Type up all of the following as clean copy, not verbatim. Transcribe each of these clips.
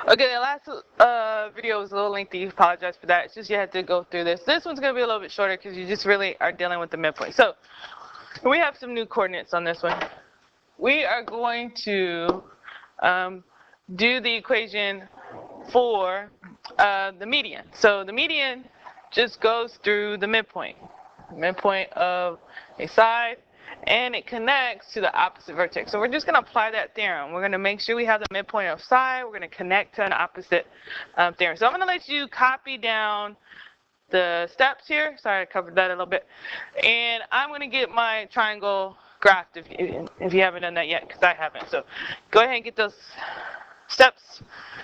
Okay, the last video was a little lengthy. Apologize for that. It's just you had to go through this. This one's going to be a little bit shorter because you just really are dealing with the midpoint. So we have some new coordinates on this one. We are going to do the equation for the median. So the median just goes through the midpoint of a side, and it connects to the opposite vertex. So we're just going to apply that theorem. We're going to make sure we have the midpoint of side. We're going to connect to an opposite theorem. So I'm going to let you copy down the steps here. Sorry, I covered that a little bit. And I'm going to get my triangle graphed if you haven't done that yet, because I haven't. So go ahead and get those steps,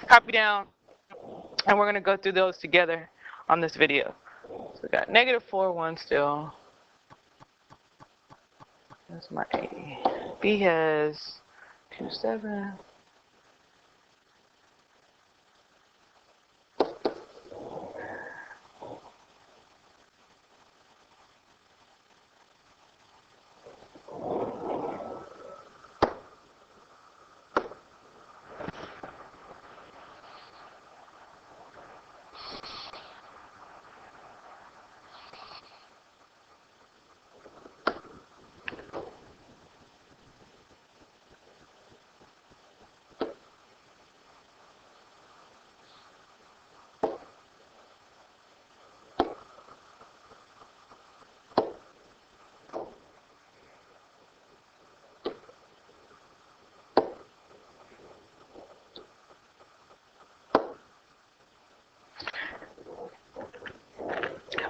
copy down, and we're going to go through those together on this video. So we got -4, 1 still. That's my A. B has 2, 7.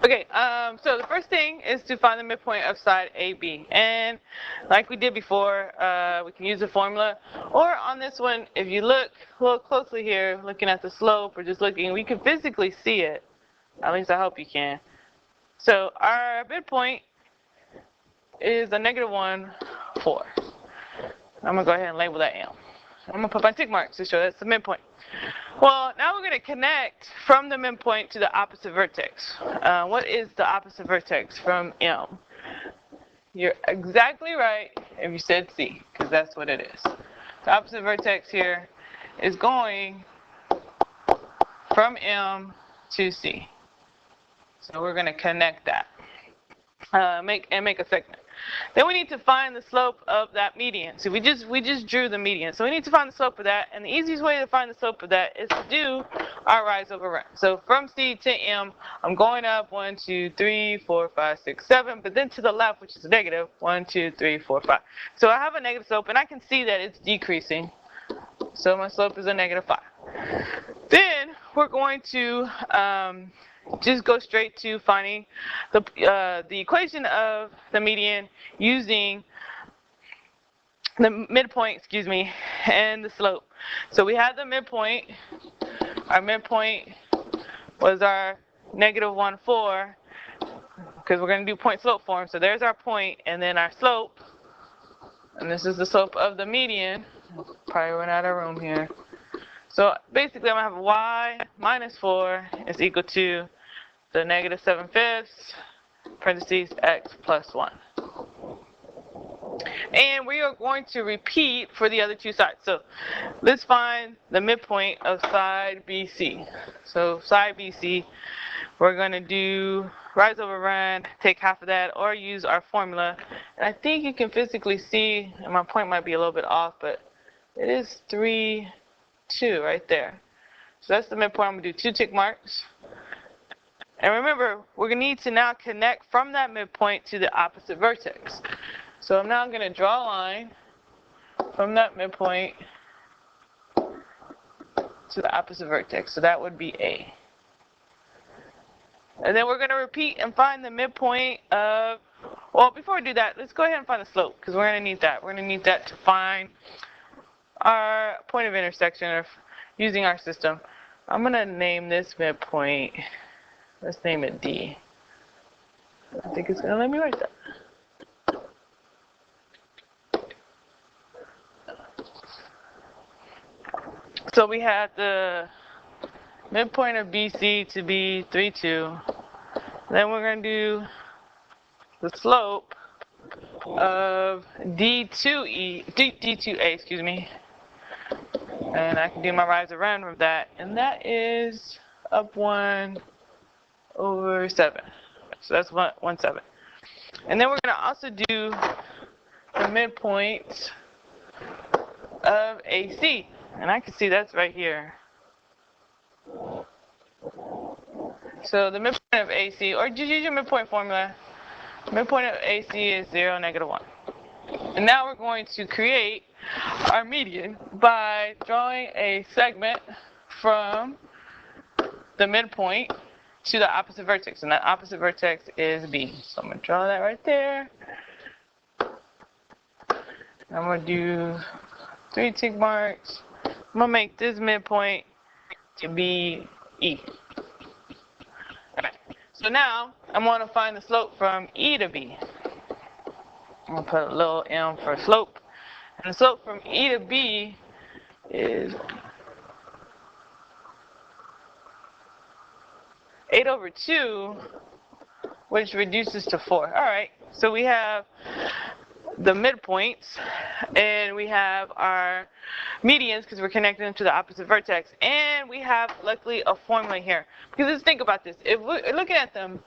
Okay, so the first thing is to find the midpoint of side AB. And like we did before, we can use a formula. Or on this one, if you look a little closely here, looking at the slope or just looking, we can physically see it. At least I hope you can. So our midpoint is a -1, 4. I'm going to go ahead and label that M. I'm going to put my tick marks to show that's the midpoint. Well, now we're going to connect from the midpoint to the opposite vertex. What is the opposite vertex from M? You're exactly right if you said C, because that's what it is. The opposite vertex here is going from M to C. So we're going to connect that. Make a segment. Then we need to find the slope of that median. So we just drew the median. So we need to find the slope of that, and the easiest way to find the slope of that is to do our rise over run. So from C to M, I'm going up 1, 2, 3, 4, 5, 6, 7, but then to the left, which is negative, 1, 2, 3, 4, 5. So I have a negative slope, and I can see that it's decreasing. So my slope is a -5. Then we're going to just go straight to finding the equation of the median using the midpoint, and the slope. So we had the midpoint. Our midpoint was our -1, 4, because we're going to do point slope form. So there's our point, and then our slope, and this is the slope of the median. Probably run out of room here. So basically, I'm going to have y -4 is equal to the -7/5 parentheses x plus 1. And we are going to repeat for the other two sides. So let's find the midpoint of side BC. So side BC, we're going to do rise over run, take half of that, or use our formula. And I think you can physically see, and my point might be a little bit off, but it is 3, 2 right there. So that's the midpoint. I'm going to do 2 tick marks. And remember, we're going to need to now connect from that midpoint to the opposite vertex. So I'm now going to draw a line from that midpoint to the opposite vertex. So that would be A. And then we're going to repeat and find the midpoint of, well, before we do that, let's go ahead and find the slope, because we're going to need that. We're going to need that to find our point of intersection of using our system. I'm going to name this midpoint, let's name it D. I think it's going to let me write that. So we had the midpoint of BC to be 3, 2. Then we're going to do the slope of D2A, And I can do my rise around with that. And that is up 1 over 7. So that's 1, 7. And then we're going to also do the midpoint of AC. And I can see that's right here. So the midpoint of AC, or just use your midpoint formula. Midpoint of AC is 0, -1. And now we're going to create our median by drawing a segment from the midpoint to the opposite vertex. And that opposite vertex is B. So I'm going to draw that right there. I'm going to do 3 tick marks. I'm going to make this midpoint to be E. Okay. So now I'm going to find the slope from E to B. I'm going to put a little M for slope. And the slope from E to B is 8 over 2, which reduces to 4. All right, so we have the midpoints, and we have our medians because we're connecting them to the opposite vertex. And we have, luckily, a formula here. Because let's think about this. If we're looking at them,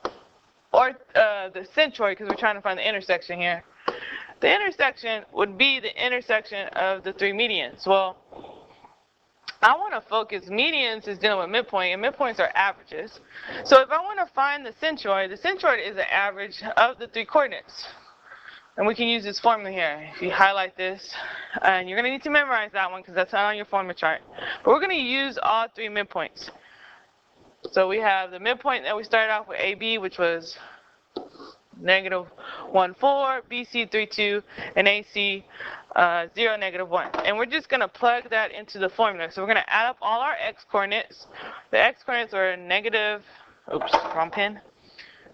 or the centroid, because we're trying to find the intersection here. The intersection would be the intersection of the 3 medians. Well, I want to focus, medians is dealing with midpoint, and midpoints are averages. So if I want to find the centroid is the average of the 3 coordinates. And we can use this formula here. If you highlight this, and you're going to need to memorize that one because that's not on your formula chart. But we're going to use all 3 midpoints. So we have the midpoint that we started off with AB, which was -1, 4, BC 3, 2, and AC 0, -1. And we're just going to plug that into the formula. So we're going to add up all our x coordinates. The x coordinates are wrong pen.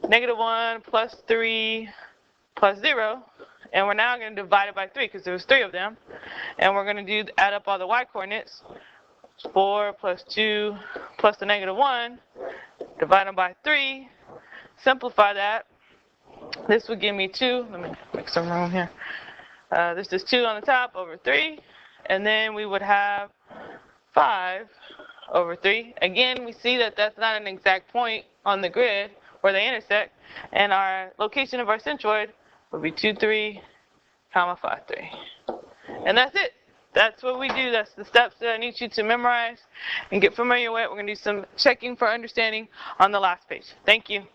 -1 plus 3 plus 0. And we're now going to divide it by 3 because there was 3 of them. And we're going to add up all the y coordinates. 4 plus 2 plus the -1. Divide them by 3. Simplify that. This would give me 2. Let me make some room here. This is 2 on the top over 3. And then we would have 5 over 3. Again, we see that that's not an exact point on the grid where they intersect. And our location of our centroid would be 2, 3, 5, 3. And that's it. That's what we do. That's the steps that I need you to memorize and get familiar with. We're going to do some checking for understanding on the last page. Thank you.